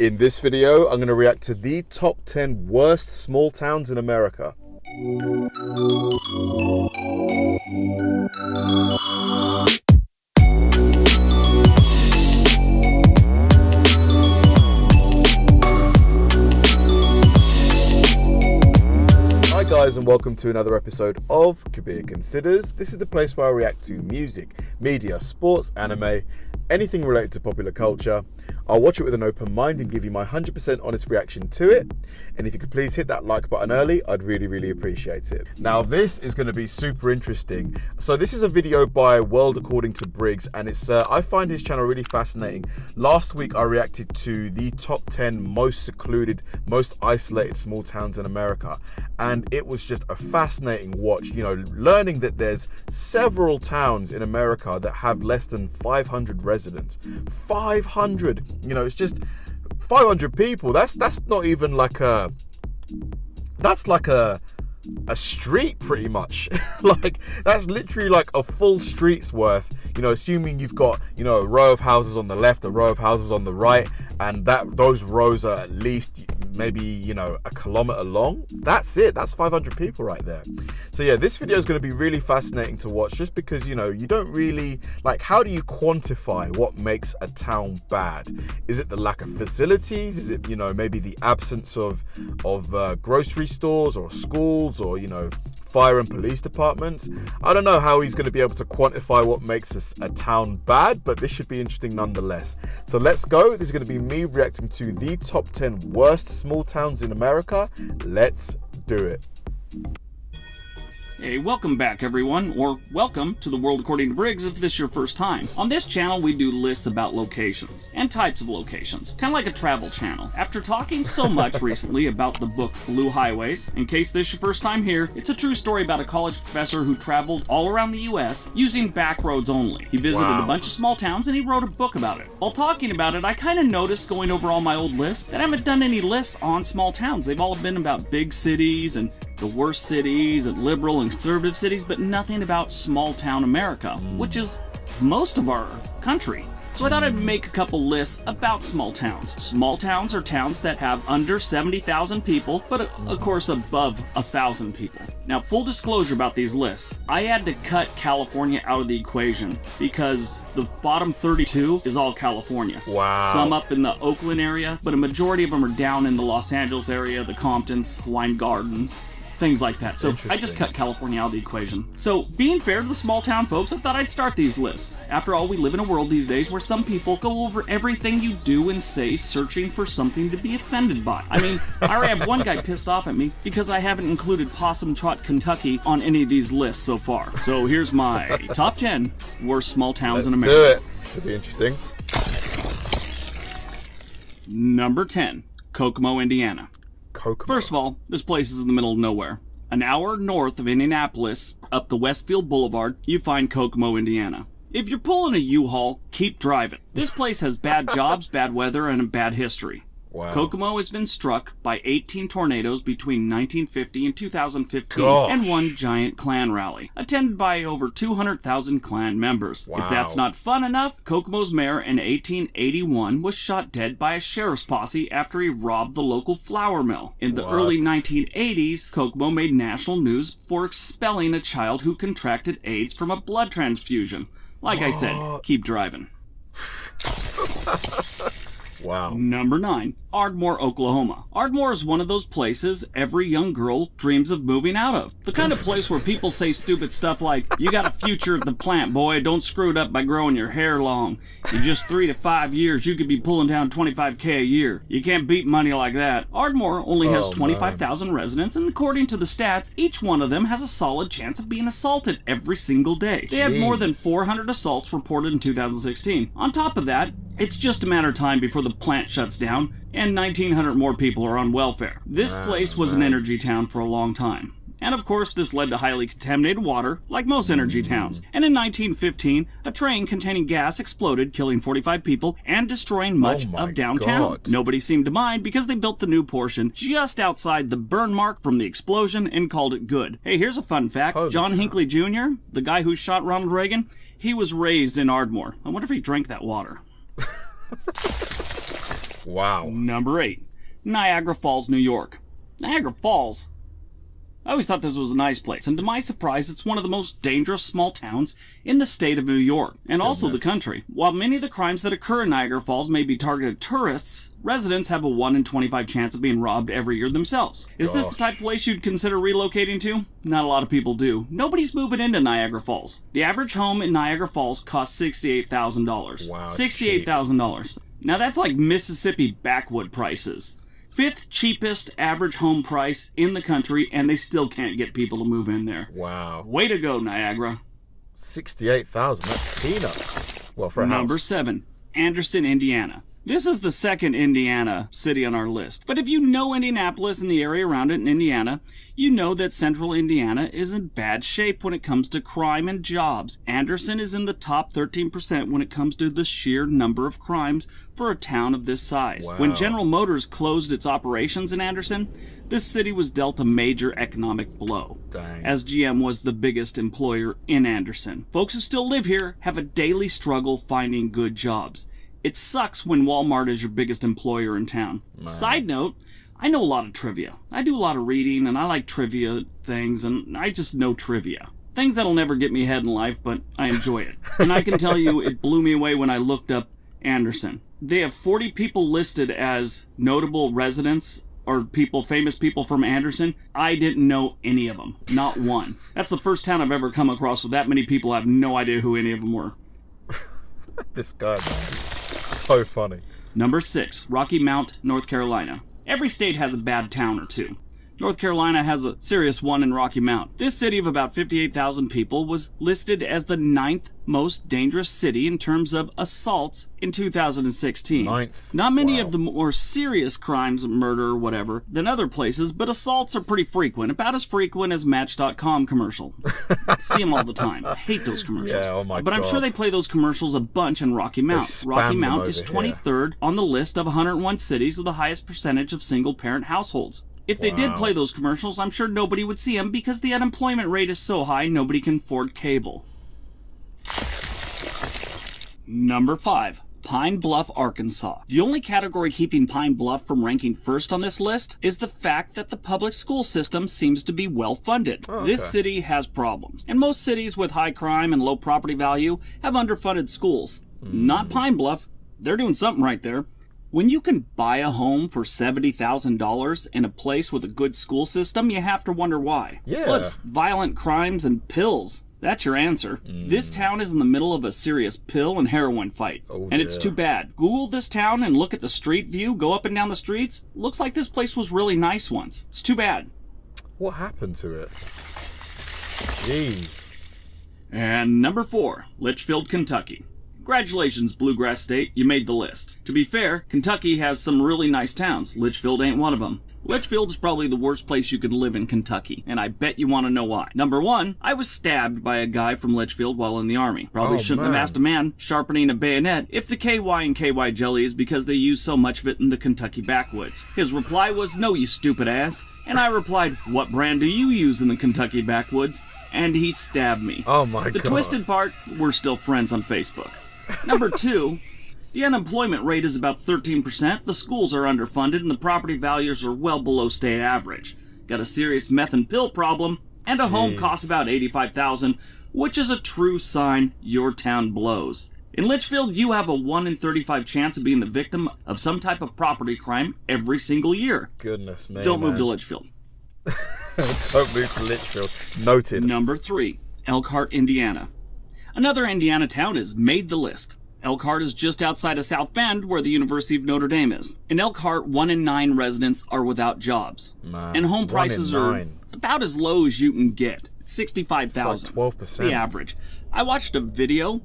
In this video, I'm going to react to the top 10 worst small towns in America. Hi guys, and welcome to another episode of Kabir Considers. This is the place where I react to music, media, sports, anime, anything related to popular culture. I'll watch it with an open mind and give you my 100% honest reaction to it. And if you could please hit that like button early, I'd really appreciate it. Now this is going to be super interesting. So this is a video by World According to Briggs, and it's I find his channel really fascinating. Last week I reacted to the top 10 most secluded, most isolated small towns in America, and it was just a fascinating watch, you know, learning that there's several towns in America that have less than 500 residents. 500, you know, it's just 500 people. That's not even like that's like a street pretty much. Like that's literally like a full street's worth, you know, assuming you've got, you know, a row of houses on the left, a row of houses on the right, and those rows are at least maybe, you know, a kilometer long. That's it. That's 500 people right there. So yeah, this video is going to be really fascinating to watch, just because, you know, you don't really, like, how do you quantify what makes a town bad? Is it the lack of facilities? Is it, you know, maybe the absence of grocery stores or schools, or, you know, fire and police departments? I don't know how he's going to be able to quantify what makes a town bad, but this should be interesting nonetheless. So let's go. This is going to be me reacting to the top 10 worst small towns in America. Let's do it. Hey, welcome back everyone, or welcome to the World According to Briggs if this is your first time. On this channel we do lists about locations, and types of locations, kind of like a travel channel. After talking so much recently about the book Blue Highways, in case this is your first time here, it's a true story about a college professor who traveled all around the US using back roads only. He visited a bunch of small towns and he wrote a book about it. While talking about it, I kind of noticed, going over all my old lists, that I haven't done any lists on small towns. They've all been about big cities and the worst cities and liberal and conservative cities, but nothing about small town America, which is most of our country. So I thought I'd make a couple lists about small towns. Small towns are towns that have under 70,000 people, but of course above 1,000 people. Now, full disclosure about these lists, I had to cut California out of the equation because the bottom 32 is all California. Wow. Some up in the Oakland area, but a majority of them are down in the Los Angeles area, the Comptons, Hawaiian Gardens, things like that. So I just cut California out of the equation. So being fair to the small town folks, I thought I'd start these lists. After all, we live in a world these days where some people go over everything you do and say searching for something to be offended by. I mean, I already have one guy pissed off at me because I haven't included Possum Trot, Kentucky on any of these lists so far. So here's my top 10 worst small towns in America. Let's do it. Should be interesting. Number 10, Kokomo, Indiana. Kokomo. First of all, this place is in the middle of nowhere. An hour north of Indianapolis, up the Westfield Boulevard, you find Kokomo, Indiana. If you're pulling a U-Haul, keep driving. This place has bad jobs, bad weather, and a bad history. Wow. Kokomo has been struck by 18 tornadoes between 1950 and 2015, Gosh. and one giant Klan rally, attended by over 200,000 Klan members. Wow. If that's not fun enough, Kokomo's mayor in 1881 was shot dead by a sheriff's posse after he robbed the local flour mill. In the early 1980s, Kokomo made national news for expelling a child who contracted AIDS from a blood transfusion. Like I said, keep driving. Wow. Number 9, Ardmore, Oklahoma. Ardmore is one of those places every young girl dreams of moving out of. The kind of place where people say stupid stuff like, you got a future at the plant, boy, don't screw it up by growing your hair long. In just 3 to 5 years, you could be pulling down $25K a year. You can't beat money like that. Ardmore only has 25,000 residents, and according to the stats, each one of them has a solid chance of being assaulted every single day. They have more than 400 assaults reported in 2016. On top of that, it's just a matter of time before the plant shuts down, and 1,900 more people are on welfare. This place was an energy town for a long time. And of course, this led to highly contaminated water, like most energy towns. And in 1915, a train containing gas exploded, killing 45 people and destroying much of downtown. God. Nobody seemed to mind because they built the new portion just outside the burn mark from the explosion and called it good. Hey, here's a fun fact. John Hinckley Jr., the guy who shot Ronald Reagan, he was raised in Ardmore. I wonder if he drank that water. Wow. Number 8. Niagara Falls, New York. Niagara Falls? I always thought this was a nice place, and to my surprise, it's one of the most dangerous small towns in the state of New York, and also the country. While many of the crimes that occur in Niagara Falls may be targeted at tourists, residents have a 1 in 25 chance of being robbed every year themselves. Is this the type of place you'd consider relocating to? Not a lot of people do. Nobody's moving into Niagara Falls. The average home in Niagara Falls costs $68,000. Wow, $68,000. Now that's like Mississippi backwood prices. 5th cheapest average home price in the country, and they still can't get people to move in there. Wow. Way to go, Niagara. 68,000. That's peanuts. Well, for a Number house. 7. Anderson, Indiana. This is the second Indiana city on our list. But if you know Indianapolis and the area around it in Indiana, you know that central Indiana is in bad shape when it comes to crime and jobs. Anderson is in the top 13% when it comes to the sheer number of crimes for a town of this size. Wow. When General Motors closed its operations in Anderson, this city was dealt a major economic blow. Dang. As GM was the biggest employer in Anderson. Folks who still live here have a daily struggle finding good jobs. It sucks when Walmart is your biggest employer in town. Man. Side note, I know a lot of trivia. I do a lot of reading, and I like trivia things, and I just know trivia. Things that'll never get me ahead in life, but I enjoy it. And I can tell you, it blew me away when I looked up Anderson. They have 40 people listed as notable residents or people, famous people from Anderson. I didn't know any of them. Not one. That's the first town I've ever come across with that many people. I have no idea who any of them were. This guy, man. So funny. Number 6, Rocky Mount, North Carolina. Every state has a bad town or two. North Carolina has a serious one in Rocky Mount. This city of about 58,000 people was listed as the 9th most dangerous city in terms of assaults in 2016. 9th. Not many Wow. of the more serious crimes, murder or whatever, than other places, but assaults are pretty frequent, about as frequent as Match.com commercial. See them all the time. I hate those commercials. Yeah, oh my but I'm God. sure they play those commercials a bunch in Rocky Mount. spam Rocky them Mount over is here. 23rd on the list of 101 cities with the highest percentage of single-parent households. If they did Wow. play those commercials, I'm sure nobody would see them because the unemployment rate is so high nobody can afford cable. Number 5. Pine Bluff, Arkansas. The only category keeping Pine Bluff from ranking first on this list is the fact that the public school system seems to be well funded. Oh, This okay. city has problems, and most cities with high crime and low property value have underfunded schools. Not Pine Bluff. They're doing something right there. When you can buy a home for $70,000 in a place with a good school system, you have to wonder why. Yeah. Well, it's violent crimes and pills. That's your answer. This town is in the middle of a serious pill and heroin fight. Oh, and it's dear. too bad. Google this town and look at the street view, go up and down the streets. Looks like this place was really nice once. It's too bad. What happened to it? Jeez. And number 4, Litchfield, Kentucky. Congratulations, Bluegrass State, you made the list. To be fair, Kentucky has some really nice towns. Litchfield ain't one of them. Litchfield is probably the worst place you could live in Kentucky, and I bet you want to know why. Number 1, I was stabbed by a guy from Litchfield while in the Army. Probably Oh, shouldn't man. have asked a man sharpening a bayonet if the KY and KY jelly is because they use so much of it in the Kentucky backwoods. His reply was, "No, you stupid ass." And I replied, "What brand do you use in the Kentucky backwoods?" And he stabbed me. Oh my The God. twisted part, we're still friends on Facebook. Number 2, the unemployment rate is about 13%, the schools are underfunded, and the property values are well below state average. Got a serious meth and pill problem, and a home Jeez. costs about $85,000, which is a true sign your town blows. In Litchfield, you have a 1 in 35 chance of being the victim of some type of property crime every single year. Goodness me. Don't move to man. Litchfield. Don't move to Litchfield. Noted. Number 3, Elkhart, Indiana. Another Indiana town has made the list. Elkhart is just outside of South Bend, where the University of Notre Dame is. In Elkhart, 1 in 9 residents are without jobs. Man, And home 1 in prices are 9. about as low as you can get. It's $65,000. It's like 12%. The average. I watched a video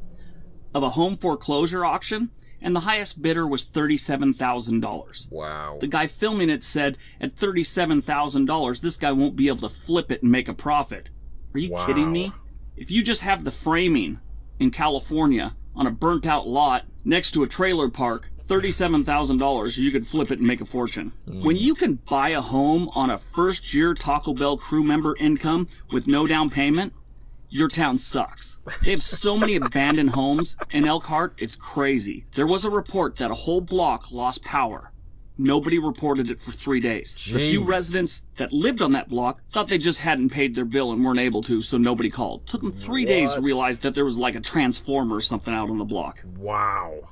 of a home foreclosure auction, and the highest bidder was $37,000. Wow. The guy filming it said, at $37,000, this guy won't be able to flip it and make a profit. Are you Wow. kidding me? If you just have the framing in California on a burnt out lot next to a trailer park, $37,000, you could flip it and make a fortune. When you can buy a home on a first year Taco Bell crew member income with no down payment, your town sucks. They have so many abandoned homes in Elkhart, it's crazy. There was a report that a whole block lost power. Nobody reported it for 3 days. The few Jeez. residents that lived on that block thought they just hadn't paid their bill and weren't able to, so nobody called. Took them 3 days to realize that there was like a transformer or something out on the block. Wow.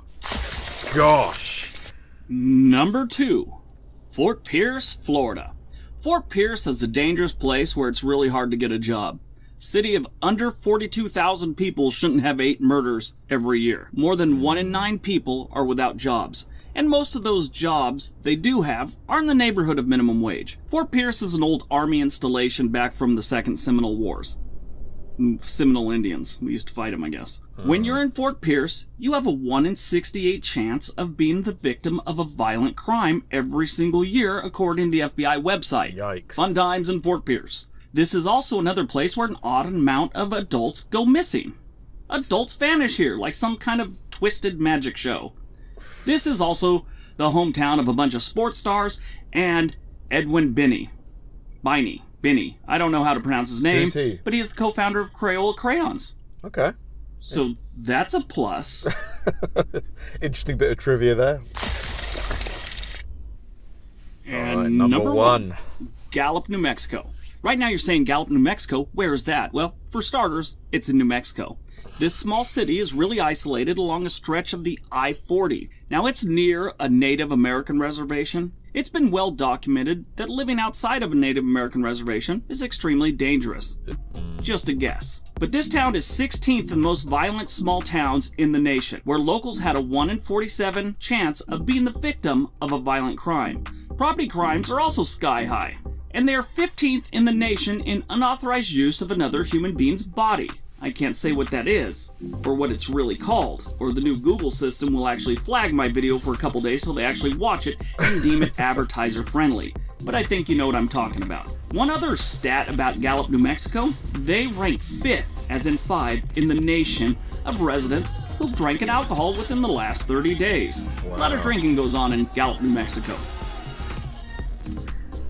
Gosh. Number 2, Fort Pierce, Florida. Fort Pierce is a dangerous place where it's really hard to get a job. City of under 42,000 people shouldn't have 8 murders every year. More than 1 in 9 people are without jobs. And most of those jobs they do have are in the neighborhood of minimum wage. Fort Pierce is an old army installation back from the Second Seminole Wars. Seminole Indians. We used to fight them, I guess. When you're in Fort Pierce, you have a 1 in 68 chance of being the victim of a violent crime every single year, according to the FBI website. Yikes. Fun times in Fort Pierce. This is also another place where an odd amount of adults go missing. Adults vanish here, like some kind of twisted magic show. This is also the hometown of a bunch of sports stars and Edwin Binney. Binney. I don't know how to pronounce his name, Who's he? but he is the co-founder of Crayola Crayons. Okay. So that's a plus. Interesting bit of trivia there. And All right, number 1, Gallup, New Mexico. Right now you're saying Gallup, New Mexico. Where is that? Well, for starters, it's in New Mexico. This small city is really isolated along a stretch of the I-40. Now, it's near a Native American reservation. It's been well documented that living outside of a Native American reservation is extremely dangerous. Just a guess. But this town is 16th in the most violent small towns in the nation, where locals had a 1 in 47 chance of being the victim of a violent crime. Property crimes are also sky high, and they are 15th in the nation in unauthorized use of another human being's body. I can't say what that is, or what it's really called, or the new Google system will actually flag my video for a couple days till they actually watch it and deem it advertiser friendly. But I think you know what I'm talking about. One other stat about Gallup, New Mexico, they rank 5th, as in 5, in the nation of residents who've drank alcohol within the last 30 days. Wow. A lot of drinking goes on in Gallup, New Mexico.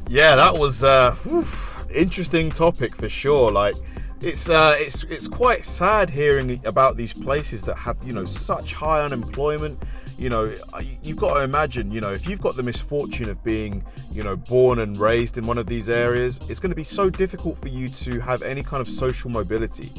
Yeah, that was interesting topic for sure. Like, it's quite sad hearing about these places that have, such high unemployment. You've got to imagine, if you've got the misfortune of being, born and raised in one of these areas, it's going to be so difficult for you to have any kind of social mobility.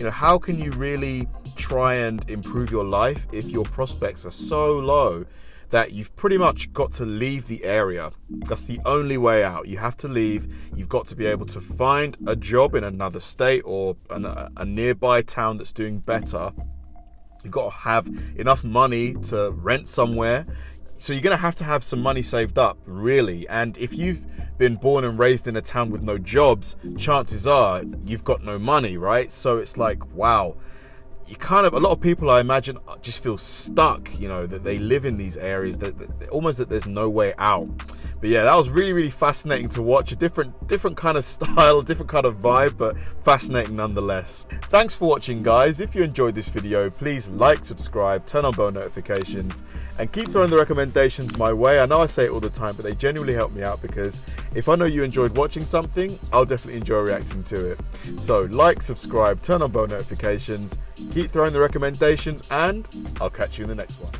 How can you really try and improve your life if your prospects are so low that you've pretty much got to leave the area? That's the only way out. You have to leave. You've got to be able to find a job in another state or a nearby town that's doing better. You've got to have enough money to rent somewhere. So you're going to have some money saved up, really. And if you've been born and raised in a town with no jobs, chances are you've got no money, right? So it's like, wow. A lot of people, I imagine, just feel stuck, that they live in these areas, that almost that there's no way out. But yeah, that was really, really fascinating to watch. A different kind of style, different kind of vibe, but fascinating nonetheless. Thanks for watching, guys. If you enjoyed this video, please like, subscribe, turn on bell notifications, and keep throwing the recommendations my way. I know I say it all the time, but they genuinely help me out, because if I know you enjoyed watching something, I'll definitely enjoy reacting to it. So like, subscribe, turn on bell notifications, keep throwing the recommendations, and I'll catch you in the next one.